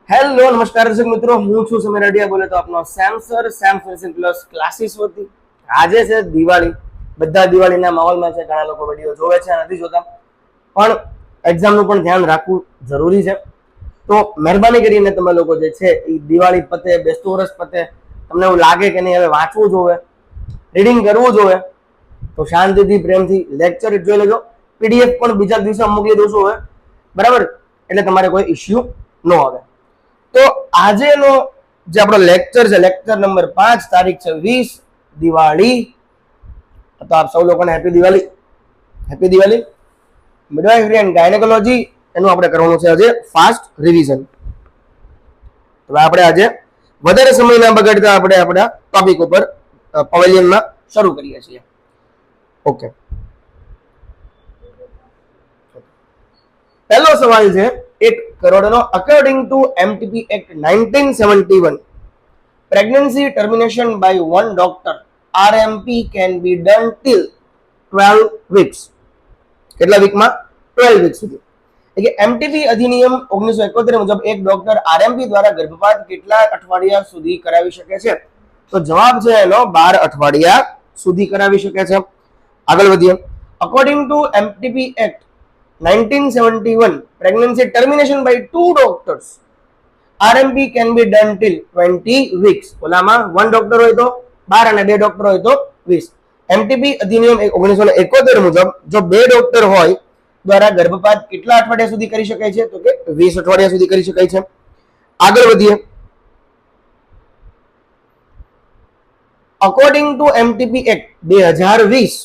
Hello નમસ્કાર દર્શક મિત્રો, હું છું સમીર અડિયા. બોલે તો આપનો સેમસર પ્લસ ક્લાસીસ વતી. આજે છે દિવાળી, બધા દિવાળીના માહોલમાં છે. ઘણા લોકો વિડીયો જોવે છે, નથી જોતા, પણ એક્ઝામનું પણ ધ્યાન રાખવું જરૂરી છે. તો મહેરબાની કરીને તમે લોકો જે છે એ દિવાળી પતે, બેસતું વર્ષ પતે, તમને એવું લાગે કે નહીં હવે વાંચવું જોવે, રીડિંગ કરવું જોવે, તો શાંતિથી પ્રેમથી લેક્ચર જોઈ લેજો. પીડીએફ પણ બીજા દિવસે મોકલી દઉં છું હવે, બરાબર? એટલે તમારે કોઈ ઇસ્યુ ન આવે. તો આજેનો જે આપણો લેક્ચર છે, લેક્ચર નંબર 5, તારીખ છે 20 દિવાળી. તો આપ સૌ લોકોને happy Diwali. Happy Diwali. Midwifery and gynaecology એનું આપણે કરવાનું છે આજે ફાસ્ટ રિવિઝન. તો આપણે આજે વધારે સમય ના બગાડતા આપણે આપણા ટોપિક ઉપર પવેલિયનમાં શરૂ કરીએ છીએ. ઓકે, પહેલો સવાલ છે 1 કરોડનો. According to MTP act 1971, pregnancy termination by one doctor RMP can be done till 12 weeks. કેટલા વીકમાં? 12 વીક સુધી. એટલે એમટીપી અધિનિયમ 1971 મુજબ એક ડોક્ટર આરએમપી દ્વારા ગર્ભપાત કેટલા અઠવાડિયા સુધી કરાવી શકે છે? તો જવાબ છે એનો 12 અઠવાડિયા સુધી કરાવી શકે છે. આગળ વધીએ. According to MTP act 1971, pregnancy termination by 2 doctors RMP can be done till 20 weeks. ઓલામાં 1 ડોક્ટર હોય તો 12 અને 2 ડોક્ટર હોય તો 20. એમટીપી અધિનિયમ 1971 મુજબ જો 2 ડોક્ટર હોય દ્વારા ગર્ભપાત કેટલા અઠવાડિયા સુધી કરી શકાય છે? તો કે 20 અઠવાડિયા સુધી કરી શકાય છે. આગળ વધીએ. અકોર્ડિંગ ટુ એમટીપી એક્ટ 2020,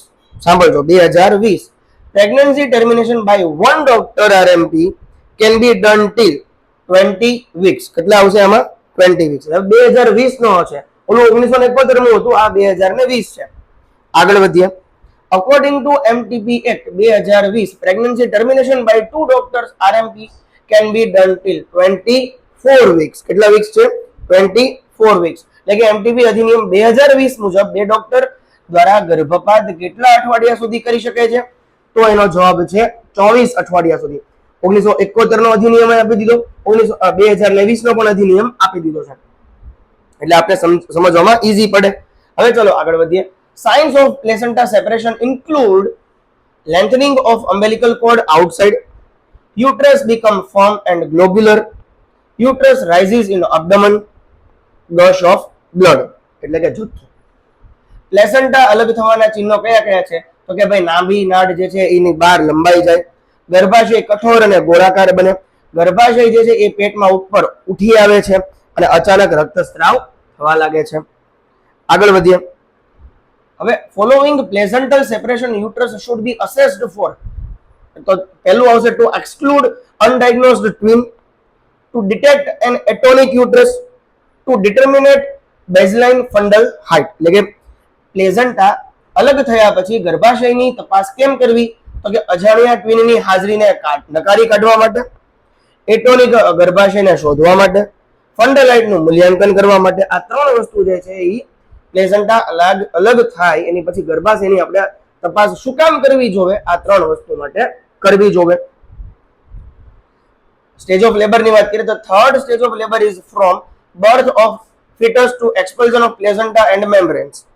સાંભળજો, 2020, pregnancy termination by one doctor RMP can be done till 20 weeks. કેટલા આવશે આમાં? 20 weeks. હવે 2020 નો છે, ઓલું 1971 નું હતું, આ 2020 છે. આગળ વધીએ. According to MTP act 2020, pregnancy termination by 2 doctors RMP can be done till 24 weeks. કેટલા વીક્સ છે? 24 weeks. એટલે કે એમટીપી અધિનિયમ 2020 મુજબ 2 ડોક્ટર દ્વારા ગર્ભપાત કેટલા અઠવાડિયા સુધી કરી શકે છે? તો એનો જવાબ છે 24 અઠવાડિયા સુધી. 1971 નો અધિનિયમ આપી દીધો, 2020 નો પણ અધિનિયમ આપી દીધો છે, એટલે આપણે સમજવામાં ઈઝી પડે. હવે ચલો આગળ વધીએ. Science of placenta separation include lengthening of umbilical cord outside, uterus become firm and globular, uterus rises in abdomen, gush of blood. એટલે કે જુઠ્ઠું. પ્લેસેન્ટા અલગ થવાના ચિહ્નો કયા કયા છે? તો કે ભાઈ નાભી નાળ જે છે એની બહાર લંબાઈ જાય, ગર્ભાશય કઠોર અને ગોળાકાર બને, ગર્ભાશય જે છે એ પેટમાં ઉપર ઉઠી આવે છે અને અચાનક રક્તસ્રાવ થવા લાગે છે. આગળ વધીએ. હવે following placental separation uterus should be assessed for. તો પહેલું આવશે to exclude undiagnosed twin, to detect an atonic uterus, to determine baseline fundal height. એટલે કે પ્લેસેન્ટા અલગ થયા પછી ગર્ભાશયની તપાસ કેમ કરવી? તો કે અજાણ્યા ટ્વિનની હાજરીને નકારી કાઢવા માટે, એટોનિક ગર્ભાશયને શોધવા માટે, ફંડલાઇટનું મૂલ્યાંકન કરવા માટે. આ 3 વસ્તુ જે છે એ પ્લેસેન્ટા અલગ થાય એની પછી ગર્ભાશયની આપણે તપાસ શું કામ કરવી જોવે? આ 3 વસ્તુ માટે કરવી જોવે. સ્ટેજ ઓફ લેબર ની વાત કરીએ તો third stage of labour is from birth of foetus to expulsion of placenta and membranes.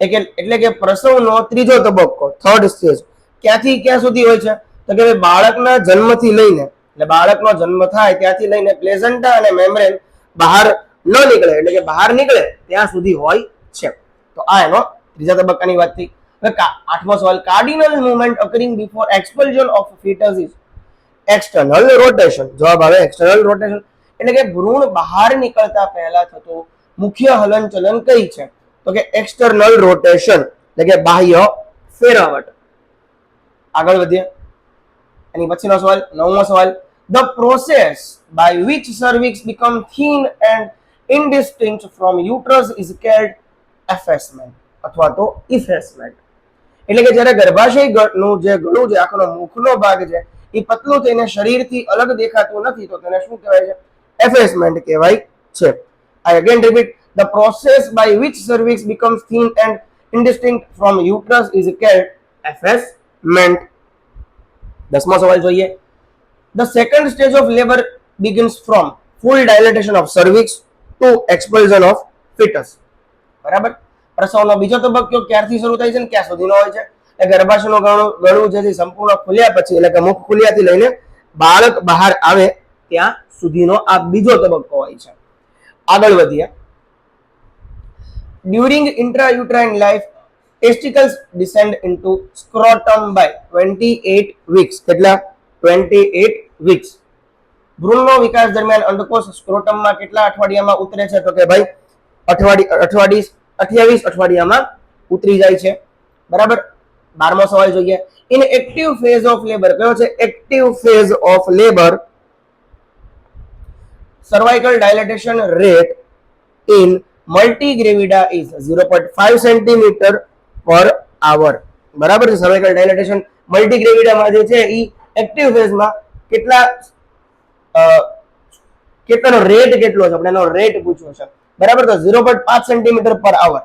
એટલે કે પ્રસવનો ત્રીજો તબક્કો, થર્ડ સ્ટેજ, ક્યાંથી ક્યાં સુધી હોય છે? તો કે બાળકના જન્મથી લઈને, એટલે બાળકનો જન્મ થાય ત્યાંથી લઈને પ્લેસેન્ટા અને મેમ્બ્રેન બહાર ન નીકળે, એટલે કે બહાર નીકળે ત્યાં સુધી હોય છે. તો આ એનો ત્રીજા તબક્કાની વાત થઈ. હવે 8મો સવાલ. Cardinal movement occurring before expulsion of foetus is external rotation. જવાબ આવે એક્સટર્નલ રોટેશન. એટલે કે ભ્રૂણ બહાર નીકળતા પહેલા થતો મુખ્ય હલનચલન કઈ છે? તો કે એક્સટર્નલ રોટેશન, એટલે કે બાહ્ય ફેરવટ. આગળ વધીએ. એની પછીનો સવાલ 9મો સવાલ. The process by which cervix become thin and indistinct from uterus is called effacement અથવા તો effacement. એટલે કે જ્યારે ગર્ભાશયનું જે ગળું છે, આખનો મુખનો ભાગ છે, એ પતલું થઈને શરીરથી અલગ દેખાતું નથી, તો તેને શું કહેવાય છે? effacement કહેવાય છે. I again repeat, the process by which cervix becomes thin and indistinct from uterus is called effacement. 10મો સવાલ જોઈએ. The second stage of labor begins from full dilatation of cervix to expulsion of fetus. બરાબર. પ્રસવનો બીજો તબક્કો ક્યારથી શરૂ થાય છે ને ક્યાં સુધીનો હોય છે? એ ગર્ભાશયનું ગળું જે સંપૂર્ણ ખુલ્યા પછી એટલે કે મુખ ખુલ્યાથી લઈને બાળક બહાર આવે ત્યાં સુધીનો આ બીજો તબક્કો હોય છે. આગળ વધીએ. During intrauterine life, testicles descend into scrotum by 28 weeks. કેટલા? 28 weeks. ભ્રૂણનો વિકાસ દરમિયાન અંડકોષ સ્ક્રોટમમાં કેટલા અઠવાડિયામાં ઉતરે છે? તો કે ભાઈ 28 અઠવાડિયામાં ઉતરી જાય છે. બરાબર. 12મો સવાલ જોઈએ. In active phase of labour, કયો છે? Active phase of labour, cervical dilatation rate in multigravida is 0.5 cm per hour. બરાબર છે. cervical dilatation multigravida જે છે ઈ એક્ટિવ ફેઝમાં કેટલાનો રેટ કેટલો છે? આપણે એનો રેટ પૂછ્યો છે. બરાબર. તો 0.5 cm per hour.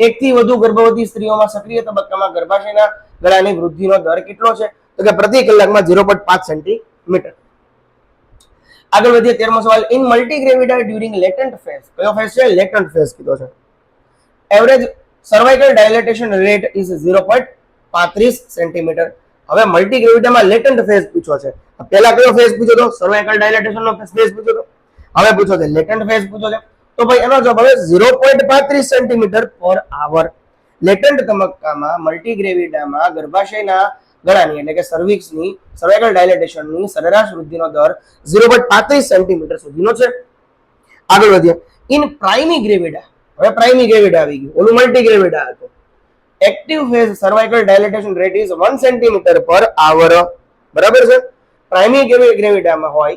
એકથી વધુ ગર્ભવતી સ્ત્રીઓમાં સક્રિય તબક્કામાં ગર્ભાશયના ગળાની વૃદ્ધિનો દર કેટલો છે? તો કે પ્રતિ કલાકમાં 0.5 સેન્ટીમીટર. આગળ વધીએ. 13મો સવાલ. In multigravida during latent phase, કયો ફેઝ છે? લેટન્ટ ફેઝ કીધો છે. Average cervical dilatation rate is 0.35 centimetre. હવે મલ્ટીગ્રેવિડામાં લેટન્ટ ફેઝ પૂછ્યો છે. પહેલા કયો ફેઝ પૂછ્યો તો? સર્વાઇકલ ડાયલેટેશનનો ફેઝ પૂછ્યો તો. હવે પૂછ્યો છે લેટન્ટ ફેઝ પૂછ્યો છે. તો ભાઈ એનો જવાબ હવે 0.35 સેન્ટીમીટર પર આવર. લેટન્ટ તબક્કામાં મલ્ટીગ્રેવિડામાં ગર્ભાશયના ગળાની એટલે કે સર્વિક્સની સર્વાઇકલ ડાયલેટેશનની સરેરાશ વૃદ્ધિનો દર 0.35 સેન્ટીમીટર સુધીનો છે. આગળ વધીએ. ઇન પ્રાઇમી ગ્રેવિડા, હવે પ્રાઇમી ગ્રેવિડા આવી ગયું, ઓલું મલ્ટીગ્રેવિડા હતું. Active phase cervical dilatation rate is 1 centimetre per hour. બરાબર છે. પ્રાઇમી ગ્રેવિડામાં હોય,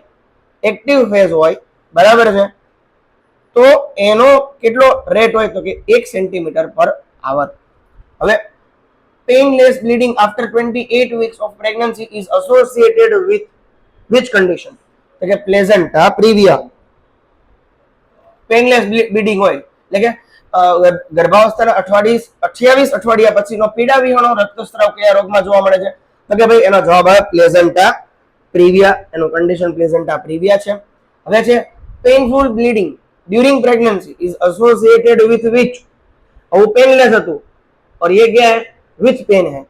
એક્ટિવ ફેઝ હોય, બરાબર છે, તો એનો કેટલો રેટ હોય? તો કે 1 સેન્ટીમીટર પર આવર. હવે painless bleeding after 28 weeks of pregnancy is associated with which condition? તો કે placenta previa. painless bleeding હોય એટલે કે ગર્ભાવસ્થાના 28 અઠવાડિયા પછીનો પીડા વિહોણો રક્તસ્રાવ કયા રોગમાં જોવા મળે છે? તો કે ભાઈ એનો જવાબ આવે પ્લેઝન્ટા પ્રીવિયા. એનું કન્ડિશન પ્લેઝન્ટા પ્રીવિયા છે. હવે છે painful bleeding during pregnancy is associated with which? वो पेनलेस હતું और ये क्या है? विथ पेन है,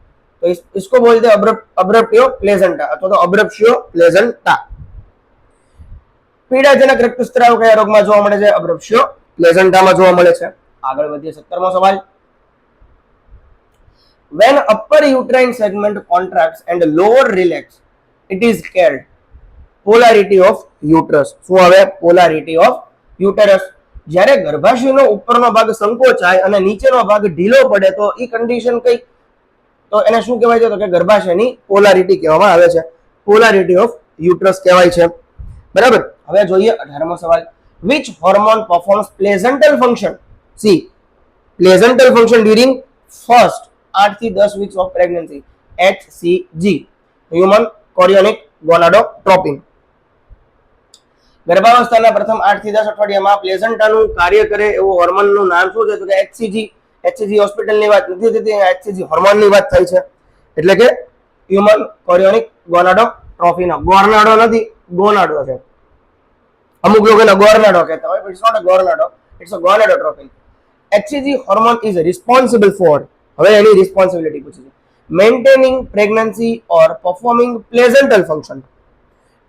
तो इसको बोलते हैं अब्रप्टियो प्लेजेंटा अथवा तो अब्रप्शियो प्लेजेंटा. પીડાજનક રક્તસ્રાવ કયા રોગમાં જોવા મળે છે? અબ્રપ્શિયો પ્લેઝન્ટામાં જોવા મળે છે. આગળ વધીએ. 17મો સવાલ. when upper uterine segment contracts and lower relax, it is called polarity of uterus. શું આવે? polarity of uterus. જ્યારે ગર્ભાશયનો ઉપરનો ભાગ સંકોચાય અને નીચેનો ભાગ ઢીલો પડે તો ઈ કન્ડિશન કઈ? તો એને શું કહેવાય છે? તો કે ગર્ભાશયની પોલારિટી કહેવામાં આવે છે. પોલારિટી ઓફ યુટરસ કહેવાય છે. બરાબર. હવે જોઈએ 18મો સવાલ. which hormone performs placental function? C placental function during first 8 થી 10 weeks of pregnancy. HCG, human chorionic gonadotropin. ગર્ભાવસ્થાના પ્રથમ 8 થી 10 અઠવાડિયામાં પ્લેઝન્ટાનું કાર્ય કરે એવું હોર્મોનનું નામ શું છે? તો કે HCG. HCG હોસ્પિટલની વાત નથી થતી, HCG હોર્મોનની વાત થાય છે. એટલે કે હ્યુમન કોરિયોનિક ગોનાડોટ્રોફિન. ગોર્નાડો નથી, ગોનાડો છે. અમુક લોકો એને ગોર્નાડો કહેતા હોય, બટ ઇટ્સ નોટ અ ગોર્નાડો, it's a gonadotrophin. HCG hormone is responsible for, હવે એની રિસ્પોન્સિબિલિટી પૂછી છે, maintaining pregnancy or performing placental function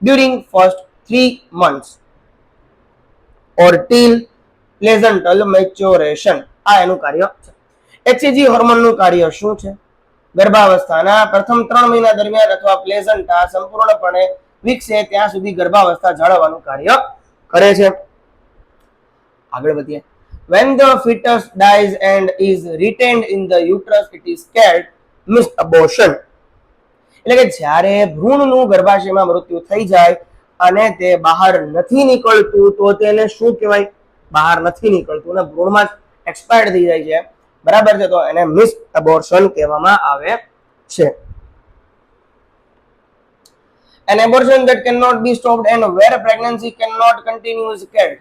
during first 3 months or till placental maturation. આ એનું કાર્ય છે. HCG હોર્મોનનું કાર્ય શું છે? ગર્ભાવસ્થાના પ્રથમ 3 મહિના દરમિયાન અથવા પ્લેઝન્ટા સંપૂર્ણપણે વિકસે ત્યાં સુધી ગર્ભાવસ્થા જાળવવાનું કાર્ય કરે છે. આગળ વધીએ. when the fetus dies and is retained in the uterus, it is called missed abortion. એટલે કે જ્યારે ભ્રૂણનું ગર્ભાશયમાં મૃત્યુ થઈ જાય અને તે બહાર નથી નીકળતું તો તેને શું કહેવાય? બહાર નથી નીકળતું અને ભ્રૂણમાં એક્સપાયર્ડ થઈ જાય છે, બરાબર છે, તો એને મિસ્ડ એબોર્શન કહેવામાં આવે છે. An abortion that cannot be stopped and where pregnancy cannot continue is called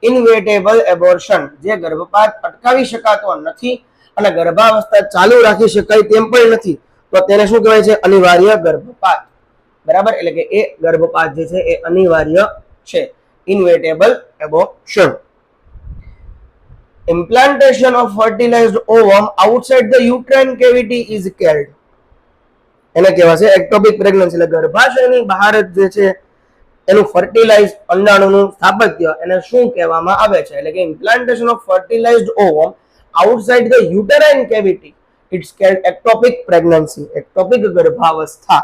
inevitable abortion. જે ગર્ભપાત અટકાવી શકાતો નથી અને ગર્ભાવસ્થા ચાલુ રાખી શકાય તેમ પણ નથી તો તેને શું કહેવાય છે? અનિવાર્ય ગર્ભપાત. બરાબર, એટલે કે એ ગર્ભપાત જે છે એ અનિવાર્ય છે, ઇન્વેટેબલ abortion. Implantation of fertilized ovum outside the uterine cavity is called, એને કહેવાય છે એક્ટોપિક પ્રેગ્નન્સી, એટલે ગર્ભાશયની બહાર જે છે એનું ફર્ટિલાઇઝ અંડાણુનું સ્થાપત્ય એને શું કહેવામાં આવે છે, એટલે કે implantation of fertilised ovum outside the uterine cavity, it's called ectopic pregnancy, ectopic ગર્ભાવસ્થા.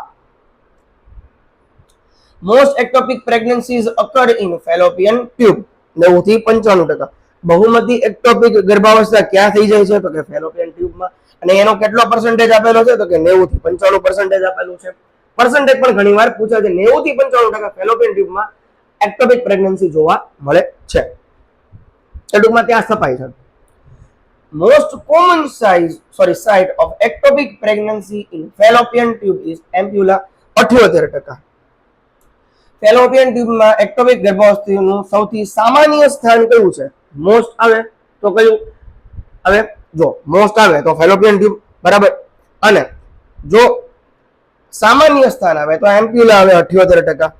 Most ectopic pregnancies occur in fallopian tube, 90 થી 95%. બહુમતી એક્ટોપિક ગર્ભાવસ્થા ક્યાં થઈ જાય છે, તો કે ફેલોપિયન ટ્યુબમાં. અને એનો કેટલો પર્સન્ટેજ આપેલો છે, તો કે 90 થી 95% આપેલું છે. પર્સન્ટેજ પણ ઘણીવાર પૂછાય છે. 90 થી 95% ફેલોપિયન ટ્યુબમાં એક્ટોપિક પ્રેગ્નન્સી જોવા મળે છે. ટૂંકમાં ત્યાં સફાઈ છે. Most common site of ectopic pregnancy in fallopian tube is ampulla, 78%. Fallopian ટ્યુબમાં એક્ટોપિક ગર્ભાવસ્થાનું સૌથી સામાન્ય સ્થાન કયું છે? મોસ્ટ આવે તો કયું આવે? જો મોસ્ટ આવે તો ફેલોપિયન ટ્યુબ, બરાબર. અને જો સામાન્ય સ્થાન આવે તો એમ્પ્યુલા આવે 78%.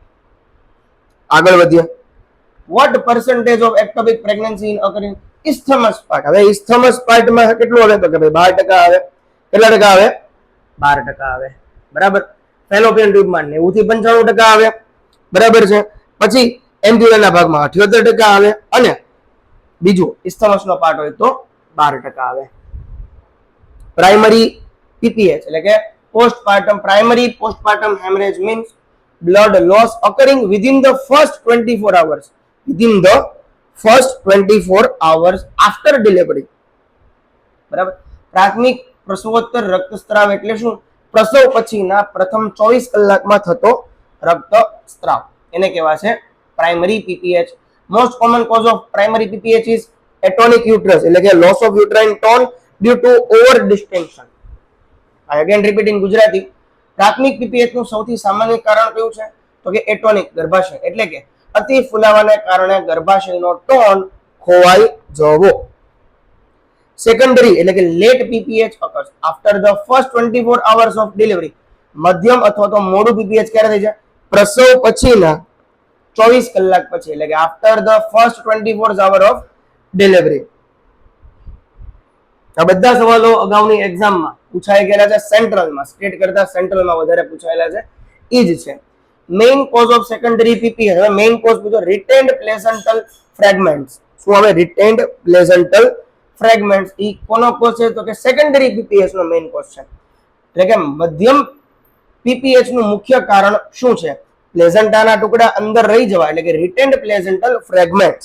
આગળ વધીએ. What percentage of ectopic pregnancy in occurring isthmus part? હવે ઇસ્થમસ પાર્ટમાં કેટલું આવે તો કે ભાઈ 12% આવે. કેટલા ટકા આવે? 12% આવે, બરાબર. ફેલોપિયન ટ્યુબમાં 90 થી 95% આવે, બરાબર છે. પછી એમ્પ્યુલાના ભાગમાં 78% આવે, અને બીજું ઇસ્થમસનો પાર્ટ હોય તો 12% આવે. પ્રાઇમરી પીપીએચ એટલે કે postpartum, primary postpartum haemorrhage means blood loss occurring within the first 24 hours, within the first 24 hours after delivery, બરાબર. પ્રાથમિક પ્રસવોત્તર રક્તસ્રાવ એટલે શું? પ્રસવ પછીના પ્રથમ 24 કલાકમાં થતો રક્તસ્રાવ, એને કહેવાય છે primary PPH. Most common cause of primary PPH is atonic uterus, એટલે કે loss of uterine tone due to overdistension. Again repeat in Gujarati. પ્રાથમિક પીપીએચ નું સૌથી સામાન્ય કારણ કયું છે? તો કે એટોનિક, ગર્ભાશય, એટલે કે અતિ ફૂલાવાને કારણે ગર્ભાશયનો ટોન ખોવાઈ જવો. સેકન્ડરી એટલે કે late પીપીએચ occurs after the first 24 hours of delivery. મધ્યમ અથવા તો મોડું પીપીએચ ક્યારે થઈ જાય? પ્રસવ પછીના 24 કલાક પછી, એટલે કે after the first 24 hours of delivery. આ બધા સવાલો અગાઉની એક્ઝામમાં પૂછાઈ ગયેલા છે. સેન્ટ્રલમાં, સ્ટેટ કરતા સેન્ટ્રલમાં વધારે પૂછાયેલા છે. ઈ જ છે. Main cause of secondary PPH. હવે મેઇન કોઝ પૂછો, રિટેન્ડ પ્લેસેન્ટલ ફ્રેગમેન્ટ્સ. શું આવે? રિટેન્ડ પ્લેસેન્ટલ ફ્રેગમેન્ટ્સ. ઈ કોનો કોઝ છે? તો કે સેકન્ડરી પીપીએચ નો મેઇન કોઝ છે. એટલે કે મધ્યમ પીપીએચ નું મુખ્ય કારણ શું છે? પ્લેઝન્ટાના ટુકડા અંદર રહી જવા, એટલે કે રિટેન્ડ પ્લેસેન્ટલ ફ્રેગમેન્ટ્સ.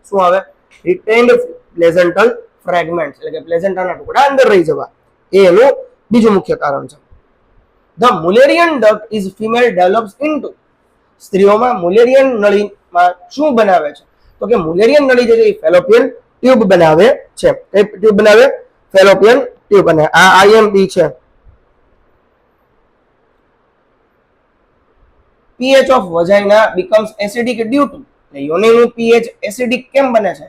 શું આવે? રિટેન્ડ પ્લેસેન્ટલ ફ્રેગમેન્ટ્સ, એટલે કે પ્લેઝન્ટાના ટુકડા અંદર રહી જવા, એ એનું બીજું મુખ્ય કારણ છે. The Mullerian duct is female develops into. સ્ત્રીઓમાં મુલેરિયન નળીમાં શું બનાવે છે? તો કે મુલેરિયન નળી જે છે એ ફેલોપિયન ટ્યુબ બનાવે છે. કઈ ટ્યુબ બનાવે? Fallopian tube. અને આ આઈએમપી છે. pH of vagina becomes acidic due to, યોનિનું pH acidic કેમ બને છે?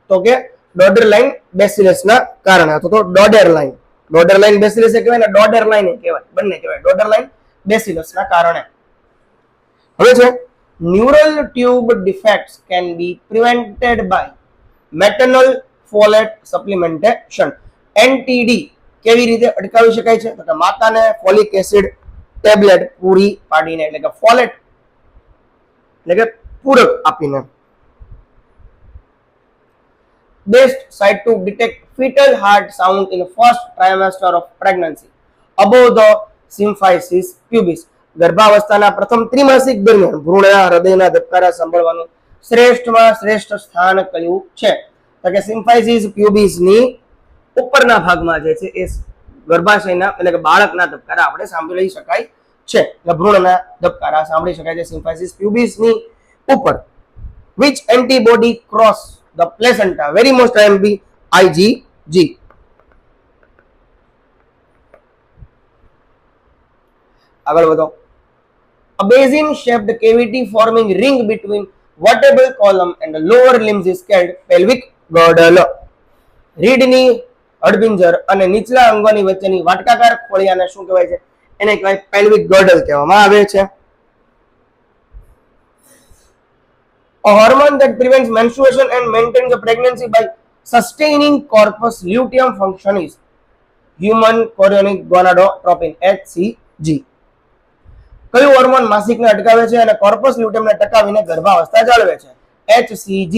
તો કે ડોડર લાઇન બેસિલસ ના કારણે, અથવા તો ડોડર લાઇન બેસિલસ કહેવાય ને ડોડર લાઇન કહેવાય, બંને કહેવાય. ડોડર લાઇન બેસિલસ ના કારણે. હવે છે neural tube defects can be prevented by maternal folate supplementation. NTD કેવી રીતે અટકાવી શકાય છે? તો કે માતાને ફોલિક એસિડ ટેબ્લેટ પૂરી પાડીને, એટલે કે ફોલેટ એટલે કે પૂરક આપીને. Best site to detect fetal heart sound in first trimester of pregnancy above the symphysis pubis. ગર્ભાવસ્થાના પ્રથમ ત્રિમાસિક દરમિયાન ભ્રૂણના હૃદયના ધબકારા સાંભળવાનું શ્રેષ્ઠમાં શ્રેષ્ઠ સ્થાન કયું છે? તો કે સિમ્ફાઇસિસ પ્યુબિસ ની ઉપરના ભાગમાં જે છે એ ગર્ભાશયના એટલે કે બાળકના ધબકારા આપણે સાંભળી શકાય છે. ભ્રૂણના ધબકારા સાંભળી શકાય છે સિમ્ફાઇસિસ પ્યુબિસ ની ઉપર. which antibody cross the placenta? very most IMP IgG. આગળ વધો. a basin shaped cavity forming ring between vertebral column and the lower limbs is called pelvic girdle. રીઢની અડપિંજર અને નીચલા અંગોની વચ્ચેની વાટકાકાર ખોળિયાને શું કહેવાય છે? એને કહેવાય પેલ્વિક ગર્ડલ કહેવામાં આવે છે. a hormone that prevents menstruation and maintains a pregnancy by sustaining corpus luteum function is human chorionic gonadotropin HCG. કયું હોર્મોન માસિકને અટકાવે છે અને કોર્પસ લ્યુટમને ટકાવીને ગર્ભાવસ્થા જાળવે છે? HCG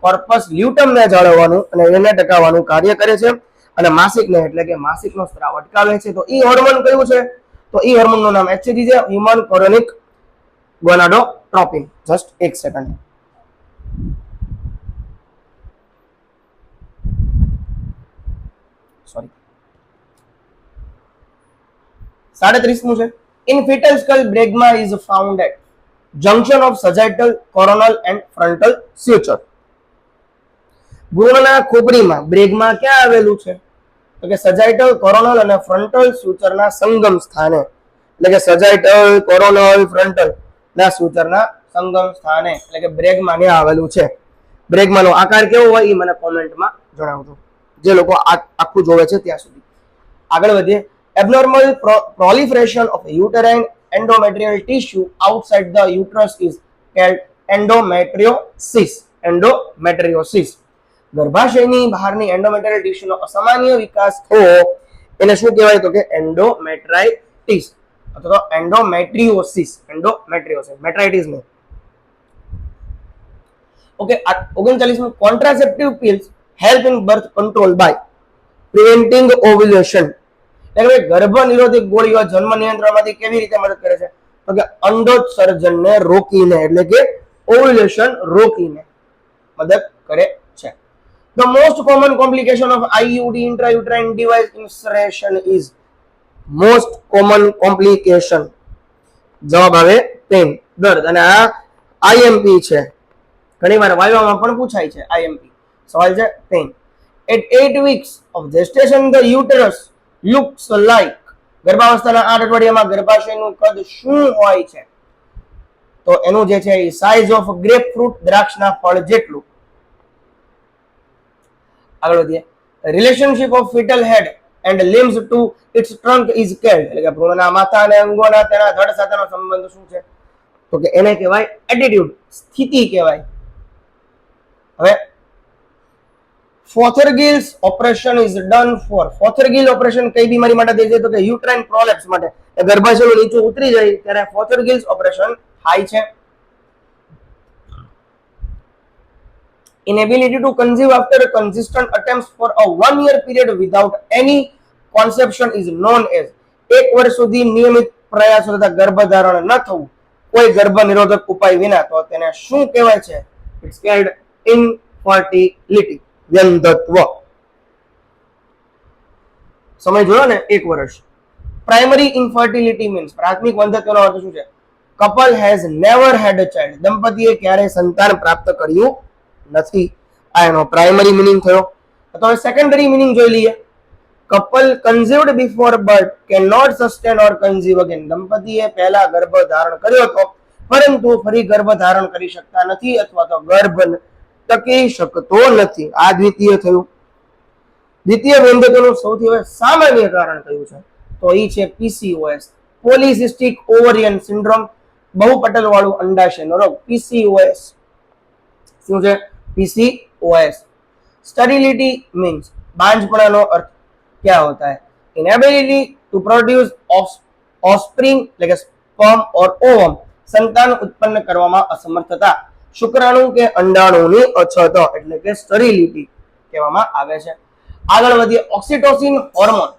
કોર્પસ લ્યુટમને જાળવવાનું અને એને ટકાવવાનું કાર્ય કરે છે અને માસિકને એટલે કે માસિકનો સ્ત્રાવ અટકાવે છે. તો ઈ હોર્મોન કયું છે? તો ઈ હોર્મોનનું નામ HCG છે, હ્યુમન કોરોનિક ગોનાડોટ્રોપિન. જસ્ટ એક સેકન્ડ. સોરી, 37મું છે. In fetal skull, bregma is found at junction of sagittal, coronal and frontal suture. ભ્રૂણના ખોપરીમાં બ્રેગમા ક્યાં આવેલું છે? તો કે સજાઇટલ, કોરોનલ અને ફ્રન્ટલ સૂચરના સંગમ સ્થાને, એટલે કે સજાઇટલ, કોરોનલ, ફ્રન્ટલ ના સૂચરના સંગમ સ્થાને એટલે કે બ્રેગમા ને આવેલું છે. બ્રેગમાનો આકાર કેવો હોય એ મને કોમેન્ટમાં જણાવજો, જે લોકો આખું જોવે છે ત્યાં સુધી. આગળ વધીએ. Abnormal proliferation of uterine endometrial tissue outside the uterus is called endometriosis. Endometriosis. ગર્ભાશયની બહારની એન્ડોમેટ્રિયલ ટિશ્યુનો અસામાન્ય વિકાસ થવો એને શું કહેવાય? તો કે એન્ડોમેટ્રાઇટિસ અથવા તો એન્ડોમેટ્રિયોસિસ. મેટ્રાઇટિસ નહીં. Okay. 39મું, contraceptive pills help in birth control by preventing ovulation. એટલે ગર્ભ નિરોધક ગોળીઓ જન્મ નિયંત્રણમાંથી કેવી રીતે મદદ કરે છે? તો કે અંડોત્સર્જનને રોકીને એટલે કે ઓવ્યુલેશન રોકીને મદદ કરે છે. The most common complication of IUD intrauterine device insertion is most common complication. જવાબ આવે પેન, દર્દ. અને આ IMP છે, ઘણીવાર વાયવામાં પણ પૂછાય છે. IMP સવાલ છે પેન. At 8 weeks of gestation the uterus looks like, ગર્ભાવસ્થાના 8 અઠવાડિયામાં ગર્ભાશયનું કદ શું હોય છે? તો એનું જે છે એ સાઇઝ ઓફ ગ્રેપફ્રૂટ, દ્રાક્ષના ફળ જેટલું. આગળ વધીએ. Relationship of foetal head and limbs to its trunk is called, એટલે કે ભ્રૂણના માથા અને અંગોના તેના ધડ સાથેનો સંબંધ શું છે? તો કે એને કહેવાય એટીટ્યુડ, સ્થિતિ કહેવાય. હવે Fothergill's operation is done for, Fothergill operation કઈ બીમારી માટે થાય છે? તો કે યુટ્રાઇન પ્રોલેપ્સ માટે. ગર્ભાશયનું નીચું ઉતરી જાય ત્યારે ફોથરગિલ્સ ઓપરેશન થાય છે. Inability to conceive after consistent attempts for a 1 year period without any conception is known as, 1 વર્ષ સુધી નિયમિત પ્રયાસો તથા ગર્ભધારણ ન થવું કોઈ ગર્ભ નિરોધક ઉપાય વિના, તો તેને શું કહેવાય છે? ઇટ્સ કોલ્ડ ઇનફર્ટિલિટી, વ્યંધત્વ. સમય જોયો ને, 1 વર્ષ. પ્રાઇમરી ઇન્ફર્ટિલિટી મીન્સ, પ્રાથમિક વંધત્વનો અર્થ શું છે? Couple has never had a child, દંપતીએ ક્યારેય સંતાન પ્રાપ્ત કર્યું નથી. આ એનો પ્રાઇમરી મિનિંગ થયો. તો હવે સેકન્ડરી મિનિંગ જોઈ લઈએ. Couple conceived before birth can not sustain or conceive again, દંપતીએ પહેલા ગર્ભ ધારણ કર્યો હતો પરંતુ ફરી ગર્ભ ધારણ કરી શકતા નથી અથવા તો ગર્ભ ટકી શકતો નથી. આ દ્વિતીય થયું. દ્વિતીય વંધત્વનું સૌથી હવે સામાન્ય કારણ કયું છે? તો એ છે PCOS, પોલિસિસ્ટિક ઓવરિયન સિન્ડ્રોમ, બહુપટલ વાળું અંડાશયનો રોગ, PCOS. શું છે? PCOS. સ્ટરીલિટી મીન્સ, બાંझपणाનો अर्थ क्या होता है? इनएबिलिटी टू प्रोड्यूस ऑफस्प्रिंग એટલે કે સ્પર્મ ઓર ઓવમ, સંતાન ઉત્પન્ન કરવામાં અસમર્થતા, શુક્રાણુ કે અંડાણુની અછત એટલે કે સ્ટરીલિટી કહેવામાં આવે છે. આગળ વધીએ. Oxytocin hormone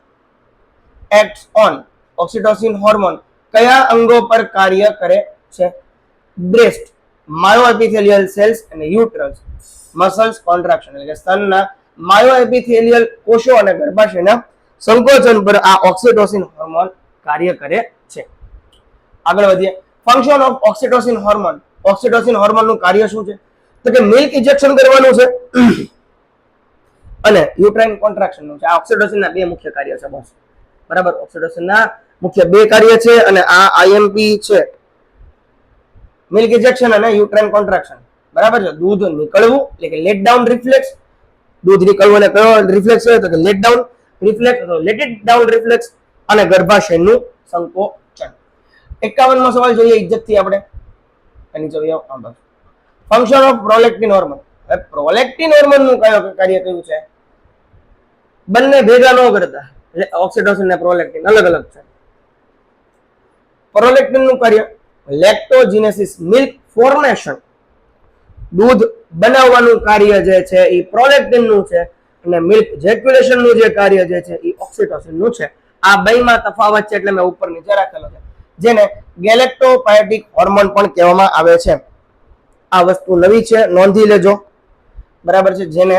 acts on, oxytocin hormone કયા અંગો પર કાર્ય કરે છે? બ્રેસ્ટ, માયોએપિથેલિયલ સેલ્સ અને યુટ્રસ, મસલ્સ કોન્ટ્રાક્શન એટલે કે સ્તનના માયોએપિથેલિયલ કોષો અને ગર્ભાશયના સંકોચન પર આ ઓક્સિટોસિન હોર્મોન કાર્ય કરે છે. આગળ વધીએ. Function of oxytocin hormone, oxytocin હોર્મોનનું કાર્ય શું છે? તો કે મિલ્ક ઇન્જેક્શન કરવાનું છે અને યુટ્રાઇન કોન્ટ્રાક્શનનું છે. આ ઓક્સિટોસિનના 2 મુખ્ય કાર્ય છે બસ. બરાબર, ઓક્સિટોસિનના મુખ્ય 2 કાર્ય છે અને આ IMP છે, મિલ્ક ઇન્જેક્શન અને યુટ્રાઇન કોન્ટ્રાક્શન. બરાબર છે. દૂધ નીકળવું એટલે કે લેટ ડાઉન રિફ્લેક્સ, દૂધ નીકળવું એટલે કયો રિફ્લેક્સ છે? તો કે let down reflex, let it down reflex અને ગર્ભાશયનું સંકોચન. 51મો સવાલ જોઈએ ઇજ્જતથી આપણે. એની જોઈએ ફંક્શન ઓફ પ્રોલેક્ટિન હોર્મોન. હવે પ્રોલેક્ટિન હોર્મોન નું કાર્ય કયું છે? બંને ભેગા ન કરતા, એટલે ઓક્સિટોસિન અને પ્રોલેક્ટિન અલગ અલગ છે. પ્રોલેક્ટિન નું કાર્ય લેક્ટોજિનેસિસ, મિલ્ક ફોર્મેશન, દૂધ બનાવવાનું કાર્ય જે છે એ પ્રોલેક્ટિન નું છે, અને મિલ્ક જેક્યુલેશન નું જે કાર્ય જે છે એ ઓક્સિટોસિન નું છે. આ બેમાં તફાવત છે એટલે મેં ઉપર નીચે રાખેલો છે, જેને ગેલેક્ટોપાયોટિક હોર્મોન પણ કહેવામાં આવે છે. આ વસ્તુ નવી છે, નોંધી લેજો, બરાબર છે. જેને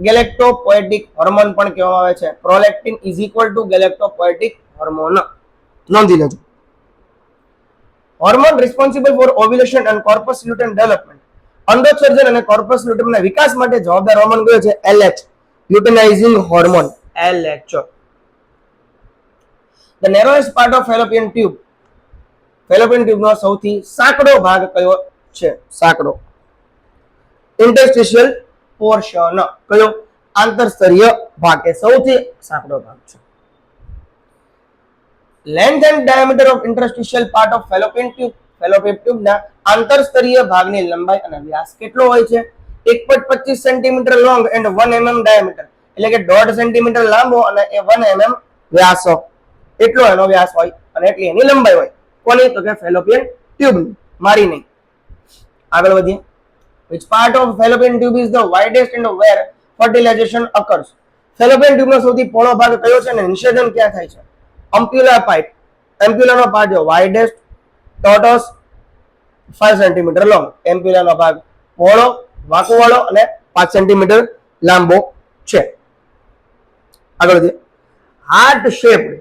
ગેલેક્ટોપાયોટિક હોર્મોન પણ કહેવામાં આવે છે. Prolactin is equal to galactopoietic hormone, નોંધી લેજો. Hormone responsible for ovulation and corpus luteum development. અંડોત્સર્જન અને કોર્પસ લ્યુટેમના વિકાસ માટે જવાબદાર હોર્મોન કયો છે? LH, luteinising hormone, LH. The narrowest part of fallopian tube, fallopian tube નો સૌથી સાંકડો ભાગ કયો છે? સાંકડો. ઇન્ટરસ્ટિશિયલ પોર્શન, કયો? આંતરસ્તરીય ભાગ, એ સૌથી સાંકડો ભાગ છે. Length and diameter of interstitial part of fallopian tube ના આંતરસ્તરીય ભાગની લંબાઈ અને વ્યાસ કેટલો હોય છે? 1.25 centimetre long and 1 mm diameter, એટલે કે 1.5 સેન્ટીમીટર લાંબો અને 1 mm વ્યાસ, એટલો એનો વ્યાસ હોય અને એટલી એની લંબાઈ હોય. કોની? તો કે fallopian tube ની, મારી નહીં. આગળ વધીએ. Which part of fallopian tube is the widest and where fertilization occurs? fallopian tube નો સૌથી પહોળો ભાગ કયો છે અને નિષેધન ક્યાં થાય છે? અમ્પ્યુલા પાઇપ. એમ્પ્યુલાનો ભાગ જો વાઇડેસ્ટ, ટોટસ 5 સેન્ટીમીટર લોંગ. એમ્પ્યુલાનો ભાગ પહોળો, વાંકુવાળો અને 5 સેન્ટીમીટર લાંબો છે. આગળ વધીએ. Heart shaped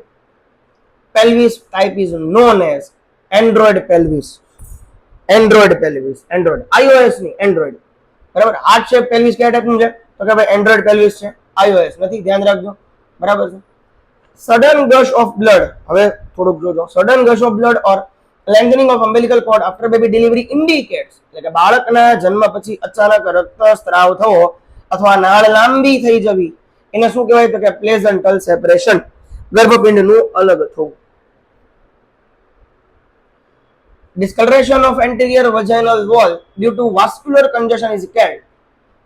pelvis type is known as android pelvis. android pelvis, android, iOS ની android, બરાબર. હાર્ટ શેપ pelvis કયા ટાઈપનું છે? તો કે ભાઈ android pelvis છે, iOS નથી, ધ્યાન રાખજો, બરાબર છે. સડન ગશ ઓફ બ્લડ, હવે થોડુંક જોજો. Sudden gush of blood or lengthening of umbilical cord after baby delivery indicates, એટલે કે બાળકના જન્મ પછી અચાનક રક્તસ્રાવ થવો અથવા નાળ લાંબી થઈ જવી, એને શું કહેવાય? તો કે પ્લેઝન્ટલ સેપરેશન, ગર્ભપિંડનું અલગ થવું. Discoloration of anterior vaginal wall due to vascular congestion is called.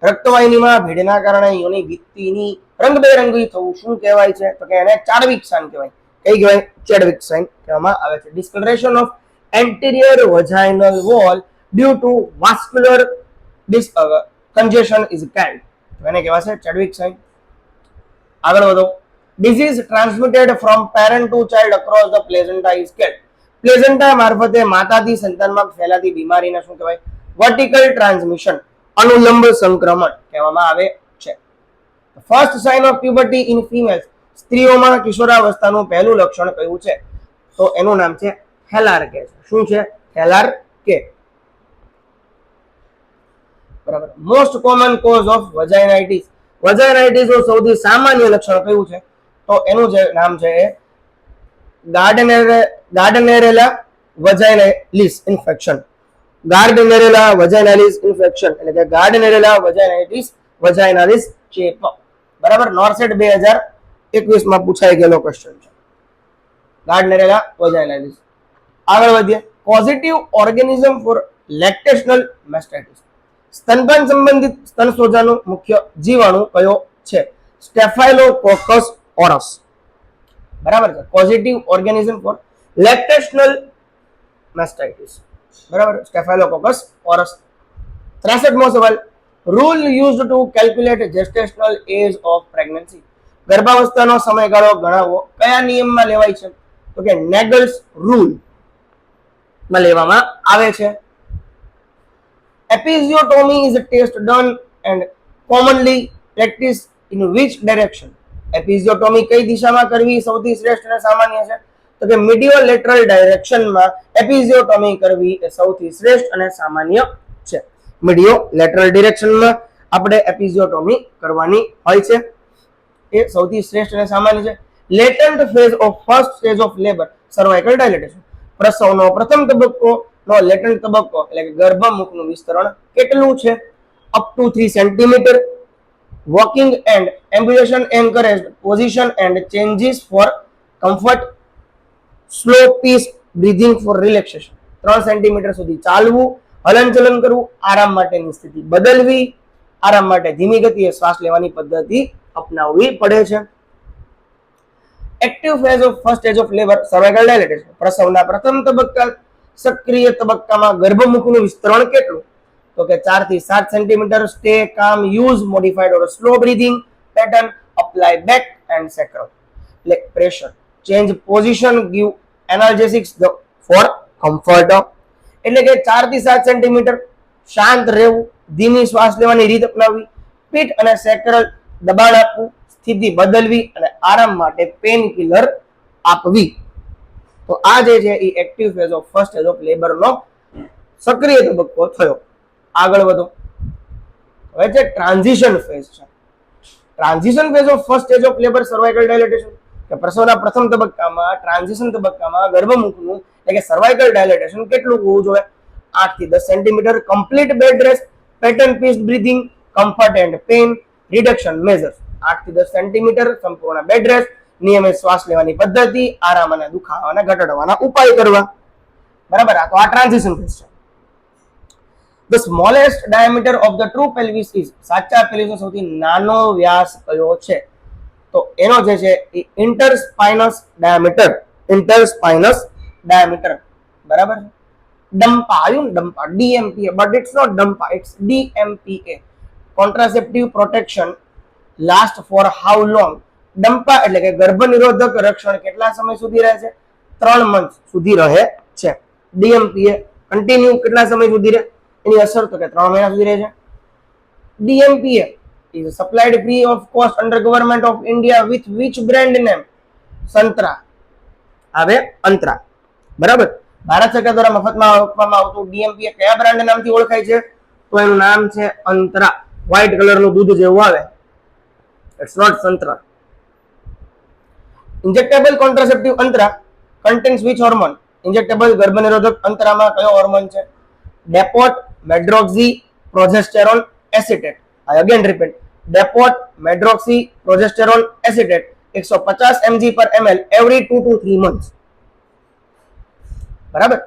રક્તવાહિનીમાં ભીડના કારણે યોની ભિત્તિની રંગબેરંગી થવું શું કહેવાય છે? તો કે એને ચાડવિક સાઇન કહેવાય. કઈ કહેવાય? ચાડવિક સાઇન કહેવામાં આવે છે. Discoloration of anterior vaginal wall due to vascular congestion is called. એને કહેવાશે ચાડવિક સાઇન. આગળ વધો. Disease transmitted from parent to child across the placenta is called. પ્લેઝન્ટા મારફતે માતાથી સંતાનમાં ફેલાતી બીમારીને શું કહેવાય? વર્ટિકલ ટ્રાન્સમિશન, અનુલંબ સંક્રમણ કહેવામાં આવે છે. First sign of puberty in females, સ્ત્રીઓમાં કિશોરાવસ્થાનું પહેલું લક્ષણ કયું છે? તો એનું નામ છે હેલાર કે. શું છે? હેલાર કે, બરાબર. મોસ્ટ કોમન કોઝ ઓફ વજાઇનાઇટિસ, વજાઇનાઇટિસ નું સૌથી સામાન્ય લક્ષણ કયું છે? તો એનું જે નામ છે એ ગાર્ડનેરેલા વજાઇનાલિસ ઇન્ફેક્શન. ગાર્ડનેરેલા વજાઇનાલિસ ઇન્ફેક્શન એટલે કે ગાર્ડનેરેલા વજાઇનાલિસ ચેપ, બરાબર. નોર્સેટ 2021 માં પૂછાઈ ગયેલો ક્વેશ્ચન છે, ગાર્ડનેરેલા વજાઇનાલિસ. આગળ વધીએ. પોઝિટિવ ઓર્ગેનિઝમ ફોર લેક્ટેશનલ મેસ્ટાઇટિસ, સ્તનપાન સંબંધિત સ્તન સોજાનું મુખ્ય જીવાણુ કયો છે? સ્ટેફાઇલોકોકસ ઓરસ, બરાબર છે. Positive organism for lactational mastitis, બરાબર. Staphylococcus aureus. 63મો સવાલ. Rule used to calculate gestational age of pregnancy, ગર્ભાવસ્થાનો સમયગાળો ગણાવવો કયા નિયમમાં લેવાય છે? તો કે નેગલ્સ રૂલ માં લેવામાં આવે છે. Episiotomy is a test done and commonly practiced in which direction? Episiotomy કઈ દિશામાં કરવી સૌથી શ્રેષ્ઠ અને સામાન્ય છે? તો કે મીડિયો લેટરલ ડાયરેક્શનમાં એપિઝિયોટોમી કરવી એ સૌથી શ્રેષ્ઠ અને સામાન્ય છે. મીડિયો લેટરલ ડિરેક્શનમાં આપણે એપિઝિયોટોમી કરવાની હોય છે, એ સૌથી શ્રેષ્ઠ અને સામાન્ય છે. Latent phase of first stage of labour, cervical dilatation, પ્રસવનો પ્રથમ તબક્કો નો લેટન્ટ તબક્કો એટલે કે ગર્ભમુખનું વિસ્તરણ કેટલું છે? Up to 3 centimetre. Walking and ambulation encouraged, position and changes for comfort, slow pace breathing for relaxation. 3 centimetre સુધી ચાલવું હલનચલન કરવું, આરામ માટેની સ્થિતિ બદલવી, આરામ માટે ધીમી ગતિએ શ્વાસ લેવાની પદ્ધતિ અપનાવવી પડે છે. Active phase of first stage of labour cervical dilatation. પ્રસવના પ્રથમ તબક્કા સક્રિય તબક્કામાં ગર્ભમુખનું વિસ્તરણ કેટલું? તો કે 4 થી 7 centimetre. Stay calm, use modified or slow breathing pattern, apply back and sacrum. એટલે pressure, change position, give analgesics for comfort. એટલે કે 4 થી 7 સેન્ટીમીટર, શાંત રહેવું, ધીમી શ્વાસ લેવાની રીત અપનાવવી, પીઠ અને સેક્રલ દબાણ આપવું, સ્થિતિ બદલવી અને આરામ માટે પેન કિલર આપવી. તો આ જે છે એ active phase of first stage of labour નો સક્રિય તબક્કો થયો. આગળ વધો. હવે છે ટ્રાન્ઝિશન ફેઝ છે. Transition phase of first stage of labour cervical dilatation, કે પ્રસવના પ્રથમ તબક્કામાં ટ્રાન્ઝિશન તબક્કામાં ગર્ભમુખનું એટલે કે સર્વાઇકલ ડાયલેટેશન કેટલું હોવું જોઈએ? 8 થી 10 centimetre. Complete bed rest, pattern paced breathing, comfort and pain reduction measures. 8 થી 10 સેન્ટીમીટર, સંપૂર્ણ બેડ રેસ્ટ, નિયમિત શ્વાસ લેવાની પદ્ધતિ, આરામ અને દુખાવાને ઘટાડવાના ઉપાય કરવા. બરાબર, આ તો આ ટ્રાન્ઝિશન ફેઝ છે. The smallest diameter of the true pelvis is, સાચા પેલ્વિસનો સૌથી નાનો વ્યાસ કયો છે? તો એનો જે છે એ ઇન્ટરસ્પાઇનસ ડાયામીટર. ઇન્ટરસ્પાઇનસ ડાયામીટર. બરાબર. ડમ્પા આવ્યું ને, ડમ્પા, DMPA, બટ ઇટ્સ નોટ ડમ્પા, it's DMPA. Contraceptive protection last for how long? ડમ્પા એટલે કે ગર્ભ નિરોધક રક્ષણ કેટલા સમય સુધી રહે છે? 3 મંથ સુધી રહે છે. DMPA કન્ટિન્યુ કેટલા સમય સુધી રહે? એની અસર તો કે 3 મહિના સુધી રહે છે. DMPA is supplied free of cost under government of India with which brand name? સંતરા આવે અંતરા. બરાબર. ભારત સરકાર દ્વારા મફતમાં આપવામાં આવતું DMPA કયા બ્રાન્ડ નામથી ઓળખાય છે? તો એનું નામ છે અંતરા. વ્હાઇટ કલરનું દૂધ જેવું આવે. ઇટ્સ નોટ સંતરા. Injectable contraceptive Antara contains which hormone? Injectable ગર્ભનિરોધક અંતરામાં કયો હોર્મોન છે? Depot, medroxy, progesterone, acetate. I again repeat, depot, medroxy, progesterone, acetate 150 mg per ml every 2 to 3 months. બરાબર.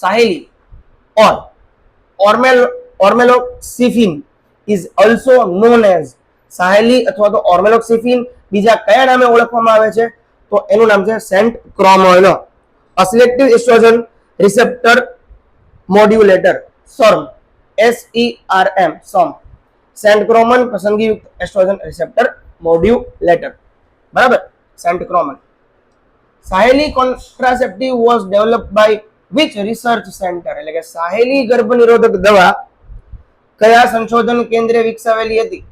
Saheli or ઓર્મેલોક્સિફિન is also known as, Saheli અથવા તો ઓર્મેલોક્સિફિન બીજા કયા નામે ઓળખવામાં આવે છે? તો એનું નામ છે centchroman. A selective estrogen receptor modulator, SERM, SERM, SERM. Centchroman પસંદગીયુક્ત એસ્ટ્રોજન રિસેપ્ટર મોડ્યુલેટર. બરાબર. Centchroman. Saheli contraceptive was developed by which research centre? એટલે કે સાહેલી ગર્ભ નિરોધક દવા કયા સંશોધન કેન્દ્રે વિકસાવેલી હતી?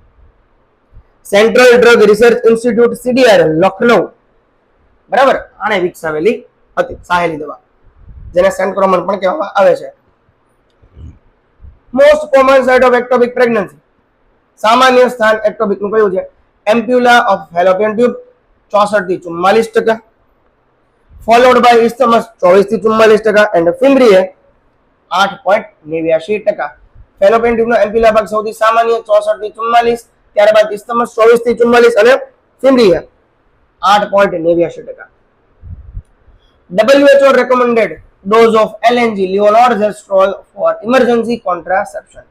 Central drug research institute CDRL, Lucknow. બરાબર. આને વિકસાવેલી હતી સાહેલી દવા, જેને સેન્ટ ક્રોમન પણ કહેવામાં આવે છે. Most common site of ectopic pregnancy, સામાન્ય સ્થાન એક્ટોપિક નું કયું છે? એમ્પ્યુલા ઓફ ફેલોપિયન ટ્યુબ 64 થી 44%, ફોલોડ બાય ઇસ્થમસ 24 થી 44% એન્ડ ફિમ્બ્રીએ 8.89%. ફેલોપિયન ટ્યુબનો એમ્પ્યુલા ભાગ સૌથી સામાન્ય 64 થી 44, ત્યારબાદ ઇસ્થમસ 24 થી 44 અને ફિમ્બ્રીએ 8.89%. WHO recommended dose of LNG, levonorgestrel for emergency contraception.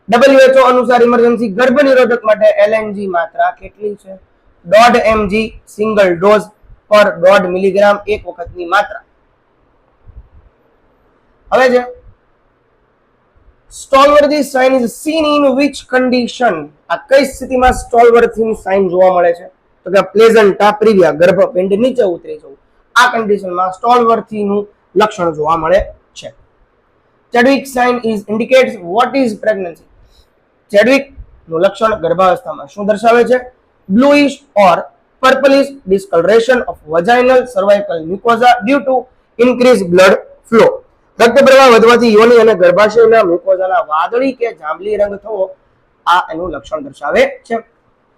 WHO અનુસાર ઇમરજન્સી ગર્ભ નિરોધક માટે LNG માત્રા કેટલી છે? 1.5 mg સિંગલ ડોઝ પર 1.5 મિલીગ્રામ એક વખતની માત્રા. હવે છે Stallworthy sign is seen in which condition? આ કઈ સ્થિતિમાં સ્ટોલવર્થી સાઇન જોવા મળે છે? તો કે પ્લેઝન્ટા પ્રિવિયા, ગર્ભપિંડ નીચે ઉતરી જવું. આ કન્ડિશનમાં સ્ટોલવર્થી નું લક્ષણ જોવા મળે છે. Chadwick sign is indicates what is pregnancy? Chadwick નું લક્ષણ ગર્ભાવસ્થામાં શું દર્શાવે છે? બ્લુઇશ ઓર purplish discoloration of vaginal cervical mucosa due to increased blood flow. રક્ત પ્રવાહ વધવાથી યોનિ અને ગર્ભાશયના મ્યુકોઝાના વાદળી કે જાંબલી રંગ થવો આ એનું લક્ષણ દર્શાવે છે.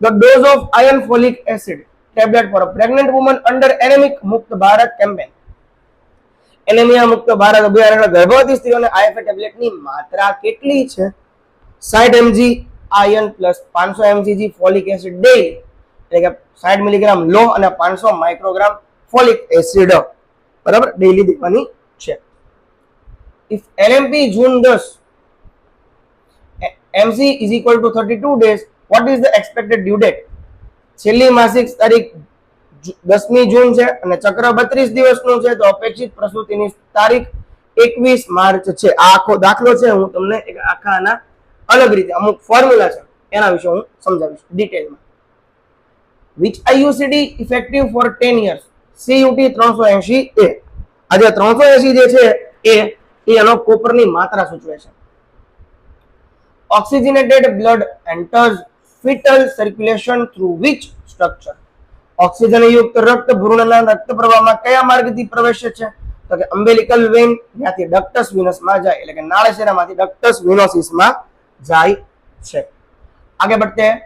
The dose of iron folic acid tablet for a pregnant woman under anemic મુક્ત ભારત campaign. એનેમિયા મુક્ત ભારત અભિયાન ગર્ભવતી સ્ત્રીઓને IFA ટેબ્લેટની માત્રા કેટલી છે? 60 mg iron plus 500 mg folic acid daily, એટલે કે 60 મિલીગ્રામ લો અને 500 માઇક્રોગ્રામ ફોલિક એસિડ બરાબર ડેઈલી દેવાની છે. if LMP June 10, MC is equal to 32 days, what is the expected due date? છેલ્લી માસિક તારીખ 10મી જૂન છે અને ચક્ર 32 દિવસનું છે, તો અપેક્ષિત પ્રસૂતિની તારીખ 21 માર્ચ છે. આ આખો દાખલો છે, હું તમને એક આખા આના અલગ રીતે અમુક ફોર્મ્યુલા છે એના વિશે હું સમજાવીશ ડિટેલમાં. which IUCD effective for 10 years? CUT 380A. આ જે 380 જે છે એ એનો કોપરની માત્રા સૂચવે છે. oxygenated blood enters fetal circulation through which structure? Oxygen યુક્ત રક્ત ભ્રૂણના રક્ત પ્રવાહમાં કયા માર્ગથી પ્રવેશે છે? તો કે અમ્બેલિકલ વેન, ત્યાંથી ડક્ટસ વિનસમાં જાય, એટલે કે નાળશેરામાંથી ડક્ટસ વિનોસિસમાં જાય છે. આગે बढ़ते हैं.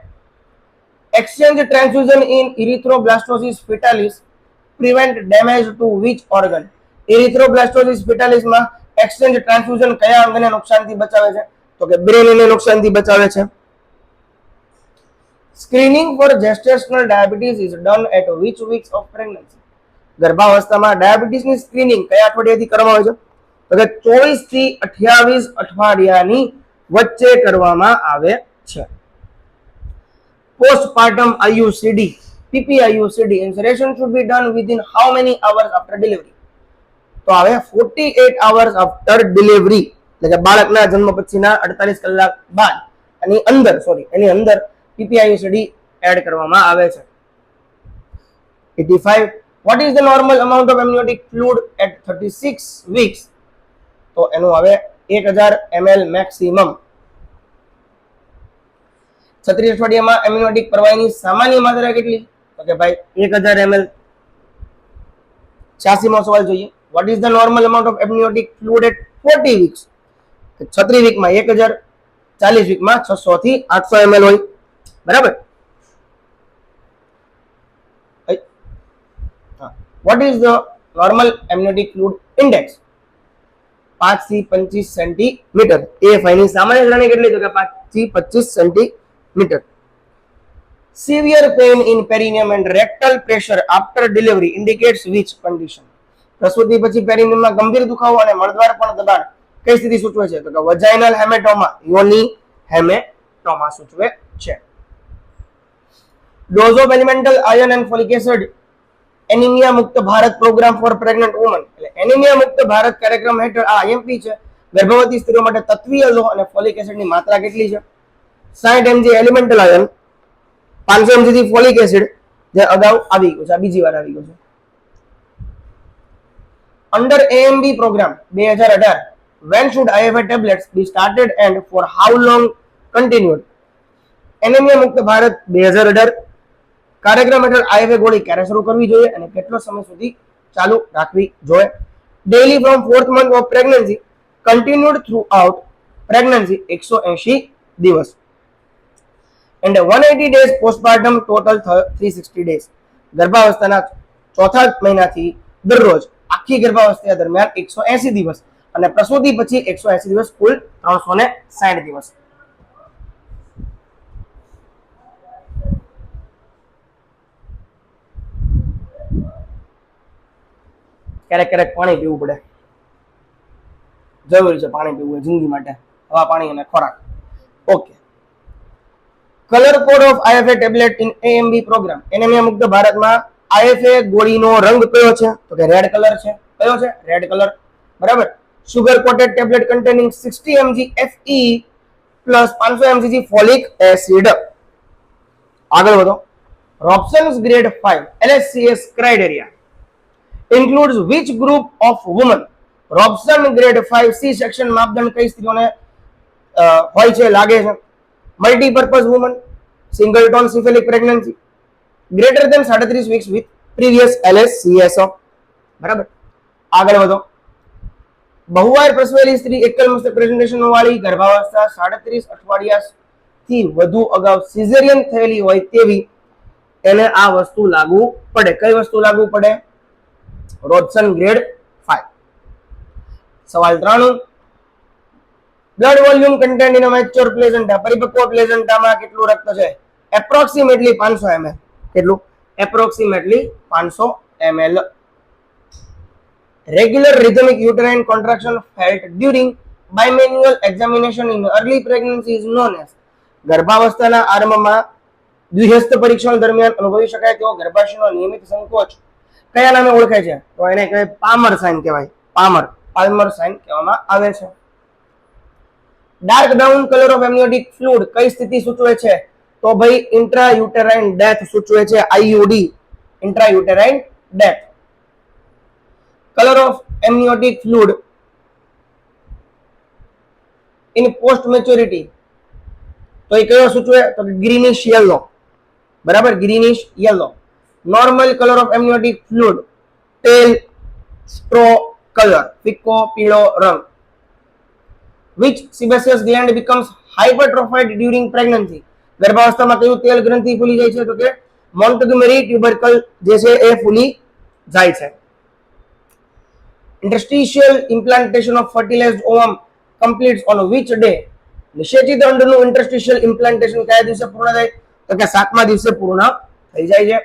exchange transfusion in erythroblastosis fetalis prevent damage to which organ? erythroblastosis fetalis માં exchange transfusion કયા અંગને નુકસાનથી બચાવે છે? તો કે બ્રેનને નુકસાનથી બચાવે છે. Screening for gestational diabetes is done at which weeks of pregnancy? ગર્ભાવસ્થામાં ડાયાબિટીસની સ્ક્રીનિંગ કયા અઠવાડિયાથી કરવામાં આવે છે? તો કે 24 થી 28 અઠવાડિયાની વચ્ચે કરવામાં આવે છે. postpartum IUCD, PPIUCD insertion should be done within how many hours after delivery? તો હવે 48 hours after delivery, એટલે કે બાળકના જન્મ પછીના 48 કલાક બાદ એની અંદર PPIUCD એડ કરવામાં આવે છે. 85. what is the normal amount of amniotic fluid at 36 weeks? તો એનું હવે 1000 ml મેક્સિમમ. 36 અઠવાડિયામાં એમ્નિયોટિક પ્રવાહીની સામાન્ય માત્રા કેટલી? તો કે ભાઈ 1000 ml. 86મો સવાલ જોઈએ. what is the normal amount of amniotic fluid at 40 weeks? 36 વીકમાં 1000, 40 વીકમાં 600 થી 800 ml હોય. બરાબર. what is the normal amniotic fluid index? 5 થી 25 સેન્ટીમીટર. AFI ની સામાન્ય શ્રેણી કેટલી? તો કે 5 થી 25 centimetre. severe pain in perineum and rectal pressure after delivery indicates which condition? પ્રસૂતિ પછી પેરિનિયમમાં ગંભીર દુખાવો અને મળદ્વાર પણ દબાણ કઈ સ્થિતિ સૂચવે છે? તો કે વજાઇનલ હેમેટોમા, યોની હેમેટોમા સૂચવે છે. Dose of elemental iron and folic acid anaemia મુક્ત Bharat programme for pregnant women, એટલે એનિમિયા મુક્ત ભારત કાર્યક્રમ હેઠળ આ IMP છે. ગર્ભવતી સ્ત્રીઓ માટે તત્વીય લોહ અને ફોલિક એસિડની માત્રા કેટલી છે? 60 mg elemental iron, 500 mg folic acid, જે અગાઉ આવી ગયું છે, આ બીજી વાર આવી ગયું છે. Under AMB programme 2018, when should IFA tablets be started and for how long continued? Anaemia મુક્ત ભારત 2018 કાર્યક્રમ હેઠળ IFA ગોળી ક્યારે શરૂ કરવી જોઈએ અને કેટલો સમય સુધી ચાલુ રાખવી જોઈએ? Daily from 4th month of pregnancy, continued throughout pregnancy 180 દિવસ. and 180 days postpartum, total 360 days. ગર્ભાવસ્થાના ચોથા મહિનાથી દરરોજ આખી ગર્ભાવસ્થા દરમિયાન 180 દિવસ અને પ્રસૂતિ પછી 180 દિવસ, કુલ 360 દિવસ. ક્યારેક ક્યારેક પાણી પીવું પડે, જરૂરી છે પાણી પીવું જિંદગી માટે. હવા, પાણી અને ખોરાક. Okay. Colour code of IFA tablet in AMB programme. Anaemia મુક્ત ભારતમાં IFA ગોળીનો રંગ કયો છે? તો કે રેડ કલર છે. કયો છે? Red colour. બરાબર. Sugar coated tablet containing 60 mg Fe plus 500 mg folic acid. આગળ વધો. Robson's grade 5 LSCS criteria includes which group of women? Robson grade 5 C section માપદંડ કઈ સ્ત્રીઓને હોય છે, લાગે છે? Multiparous women, singleton cephalic pregnancy, greater than 37 weeks with previous LSCS. બરાબર. આગળ વધો. બહુવાર પ્રસવેલી સ્ત્રી એકલ મસ્તક પ્રેઝન્ટેશન વાળી, ગર્ભાવસ્થા 37 અઠવાડિયાથી વધુ અગાઉ સિઝેરિયન થયેલી હોય તેવી, એને આ વસ્તુ લાગુ પડે. કઈ વસ્તુ લાગુ પડે? Robson grade 5. સવાલ 3. Blood volume content in a mature placenta, પરિપક્વ પ્લેઝન્ટામાં કેટલું રક્ત છે? Approximately 500 ml. કેટલું? Approximately 500 ml. Regular rhythmic uterine contraction felt during bimanual examination in early pregnancy is known as ગર્ભાવસ્થાના આરંભમાં દ્વિહસ્ત પરીક્ષણ દરમિયાન અનુભવી શકાય તેવો ગર્ભાશયનો નિયમિત સંકોચ કયા નામે ઓળખાય છે? તો એને કહેવાય પામર સાઇન કહેવાય. પાલ્મર સાઇન કહેવામાં આવે છે. Dark brown colour of amniotic fluid કઈ સ્થિતિ સૂચવે છે? તો ભાઈ ઇન્ટ્રાયુટેરાઇન ડેથ સૂચવે છે. IUD, intrauterine death. Colour of amniotic fluid in post maturity તો એ કયો સૂચવે? તો ગ્રીનિશ યલો. બરાબર, greenish yellow. Normal colour of amniotic fluid tell straw colour, ફિક્કો પીળો રંગ. Which sebaceous gland becomes hypertrophied during pregnancy? ગર્ભાવસ્થામાં કયું તેલ ગ્રંથિ ફૂલી જાય છે? તો કે મોન્ટગોમેરી ટ્યુબરકલ જે છે એ ફૂલી જાય છે. Interstitial implantation of fertilized ovum completes on which day? નિષેચિત અંડનું ઇન્ટરસ્ટિશિયલ ઇમ્પ્લાન્ટેશન કયા દિવસે પૂર્ણ થાય? તો કે 7મા દિવસે પૂર્ણ થઈ જાય છે.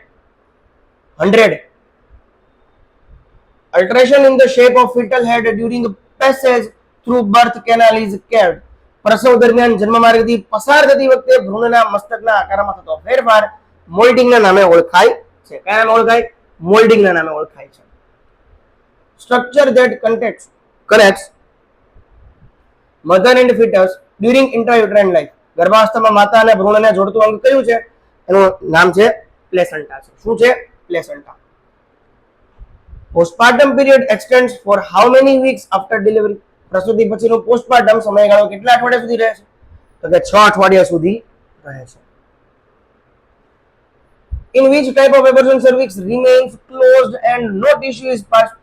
100. Alteration in the shape of fetal head during passage through birth canal is called. પ્રસવ દરમિયાન જન્મ માર્ગથી પસાર થતી વખતે ભ્રૂણના મસ્તકના આકારમાં થતો ફેરફાર મોલ્ડિંગના નામે ઓળખાય છે. કયા નામે ઓળખાય? મોલ્ડિંગના નામે ઓળખાય છે. Structure that connects mother and fetus during intrauterine life. ગર્ભાવસ્થામાં માતા અને ભ્રૂણને જોડતું અંગ કયું છે? એનું નામ છે પ્લેસેન્ટા છે. શું છે? Placenta. Postpartum period extends for how many weeks after delivery? પ્રસૂતિ પછીનો પોસ્ટપાર્ટમ સમયગાળો કેટલા અઠવાડિયા સુધી રહે છે? તો કે 6 અઠવાડિયા સુધી રહે છે. In which type of abortion cervix remains closed and no tissue is passed?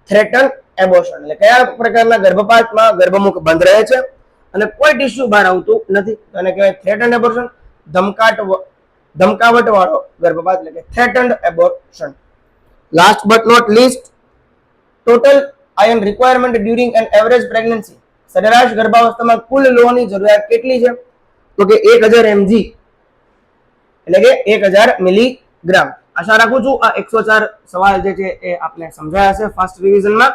Threatened abortion. એટલે કયા પ્રકારના ગર્ભપાતમાં ગર્ભમુખ બંધ રહે છે અને કોઈ ટિશ્યુ બહાર આવતું નથી? અને કહેવાય થ્રેટન્ડ એબોર્શન. ધમકાવટ વાળો ગર્ભપાત એટલે કે threatened abortion. Last but not least, total iron requirement during an average pregnancy. સરેરાશ ગર્ભાવસ્થામાં કુલ લોહની જરૂરિયાત કેટલી છે? તો કે 1000 mg એટલે કે 1000 મિલીગ્રામ. આશા રાખું છું આ 104 સવાલ જે છે એ આપને સમજાયા હશે ફાસ્ટ રિવિઝનમાં.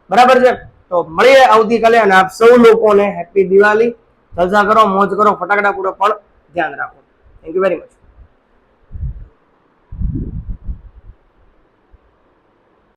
બરાબર છે? તો મળીએ આવતીકાલે અને આપ સૌ લોકોને હેપી દિવાળી. જલસા કરો, મોજ કરો, ફટાકડા પૂરો, પણ ધ્યાન રાખો. Thank you very much.